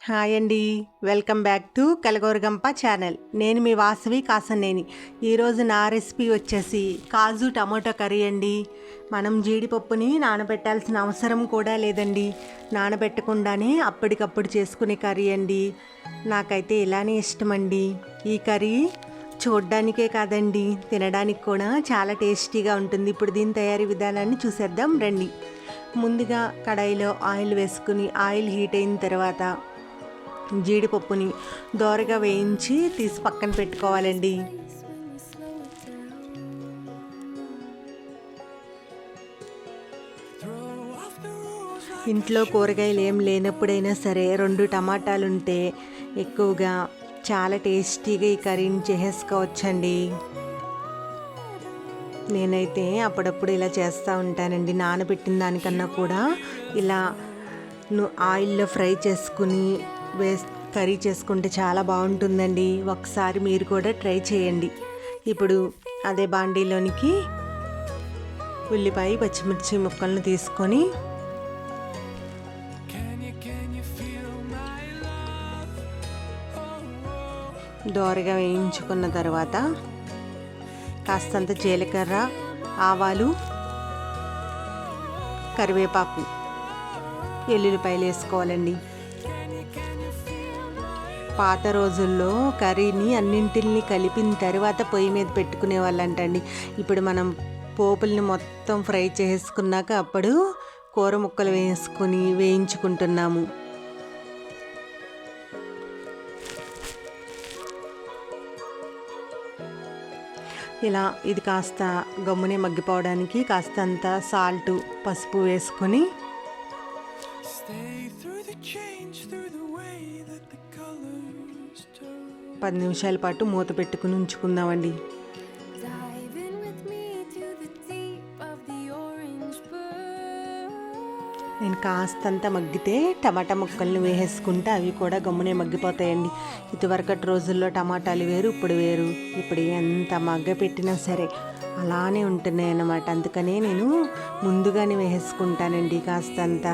Hi అండి. Welcome back to Kalagooragampa channel. నేను మీ వాసవి కాసన్నేని. ఈరోజు నా రెసిపీ వచ్చేసి కాజు టమాటో కర్రీ అండి. మనం జీడిపప్పుని నానబెట్టాల్సిన అవసరం కూడా లేదండి. నానబెట్టకుండానే అప్పటికప్పుడు చేసుకునే కర్రీ అండి. నాకైతే ఇలానే ఇష్టమండి. ఈ కర్రీ చూడ్డానికే కాదండి, తినడానికి కూడా చాలా టేస్టీగా ఉంటుంది. ఇప్పుడు దీని తయారీ విధానాన్ని చూసేద్దాం రండి. ముందుగా కడాయిలో ఆయిల్ వేసుకుని ఆయిల్ హీట్ అయిన తర్వాత జీడిపప్పుని దోరగా వేయించి తీసి పక్కన పెట్టుకోవాలండి. ఇంట్లో కూరగాయలు ఏం లేనప్పుడైనా సరే 2 టమాటాలు ఉంటే ఎక్కువగా చాలా టేస్టీగా ఈ కర్రీని చేసేసుకోవచ్చండి. నేనైతే అప్పుడప్పుడు ఇలా చేస్తూ ఉంటానండి. నానబెట్టిన దానికన్నా కూడా ఇలా ఆయిల్లో ఫ్రై చేసుకుని కర్రీ చేసుకుంటే చాలా బాగుంటుందండి. ఒకసారి మీరు కూడా ట్రై చేయండి. ఇప్పుడు అదే బాండీలోనికి ఉల్లిపాయ పచ్చిమిర్చి ముక్కలను తీసుకొని దోరగా వేయించుకున్న తర్వాత కాస్తంత జీలకర్ర, ఆవాలు, కరివేపాకు, ఎల్లుల్లిపాయలు వేసుకోవాలండి. పాత రోజుల్లో కర్రీని అన్నింటిని కలిపిన తర్వాత పొయ్యి మీద పెట్టుకునే వాళ్ళంటండి. ఇప్పుడు మనం పోపుల్ని మొత్తం ఫ్రై చేసుకున్నాక అప్పుడు కూర ముక్కలు వేసుకుని వేయించుకుంటున్నాము. ఇలా ఇది కాస్త గమ్మునే మగ్గిపోవడానికి కాస్తంత సాల్టు, పసుపు వేసుకొని పది నిమిషాల పాటు మూత పెట్టుకుని ఉంచుకుందామండి. నేను కాస్తంత మగ్గితే టమాటా ముక్కల్ని వేసేసుకుంటే అవి కూడా గమ్మునే మగ్గిపోతాయండి. ఇదివరకటి రోజుల్లో టమాటాలు వేరు, ఇప్పుడు వేరు. ఇప్పుడు ఎంత మగ్గ పెట్టినా సరే అలానే ఉంటున్నాయి అన్నమాట. అందుకనే నేను ముందుగానే వేసేసుకుంటానండి కాస్తంత.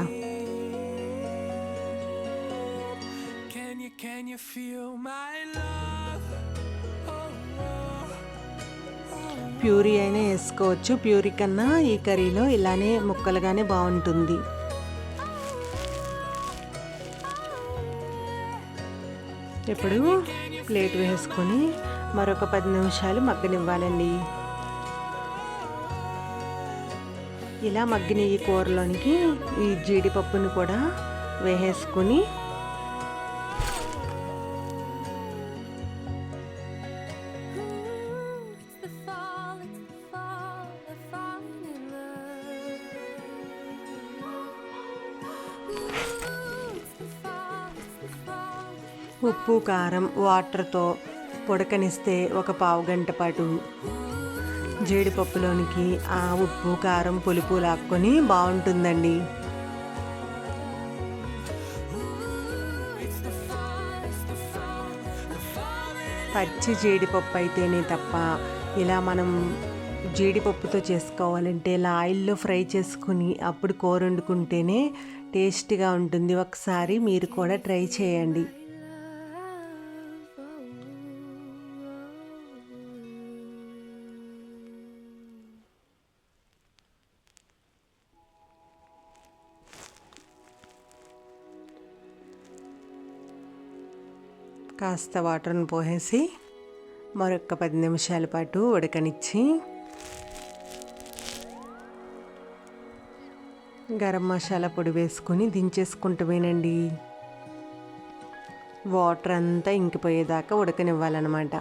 ప్యూరీ అయినా వేసుకోవచ్చు. ప్యూరీ కన్నా ఈ కర్రీలో ఇలానే ముక్కలుగానే బాగుంటుంది. ఇప్పుడు ప్లేట్ వేసుకొని మరొక 10 నిమిషాలు మగ్గనివ్వాలండి. ఇలా మగ్గిన ఈ కూరలోనికి ఈ జీడిపప్పుని కూడా వేసేసుకొని ఉప్పు, కారం, వాటర్తో ఉడకనిస్తే ఒక పావు గంట పాటు జీడిపప్పులోనికి ఆ ఉప్పు, కారం, పులుపు లాక్కొని బాగుంటుందండి. పచ్చి జీడిపప్పు అయితేనే తప్ప ఇలా మనం జీడిపప్పుతో చేసుకోవాలంటే ఇలా ఆయిల్లో ఫ్రై చేసుకుని అప్పుడు కూర వండుకుంటేనే టేస్ట్గా ఉంటుంది. ఒకసారి మీరు కూడా ట్రై చేయండి. కాస్త వాటర్ని పోసేసి మరొక 10 నిమిషాల పాటు ఉడకనిచ్చి గరం మసాలా పొడి వేసుకొని దించేసుకుంటమేనండి. వాటర్ అంతా ఇంకిపోయేదాకా ఉడకనివ్వాలన్నమాట.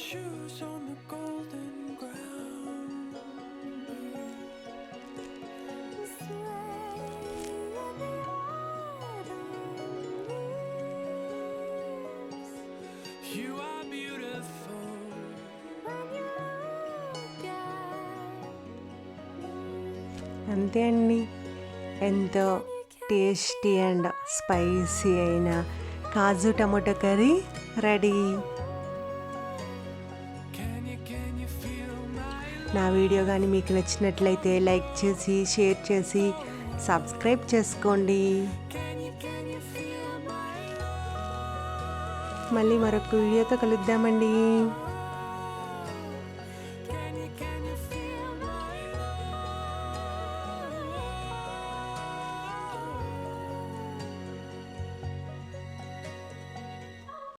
Shoes on the golden ground. You are beautiful. అంతే అండి. ఎంతో టేస్టీ అండ్ స్పైసీ అయిన కాజు టమోటా కర్రీ రెడీ. నా వీడియో కానీ మీకు నచ్చినట్లయితే లైక్ చేసి షేర్ చేసి సబ్స్క్రైబ్ చేసుకోండి. మళ్ళీ మరొక వీడియోతో కలుద్దామండి.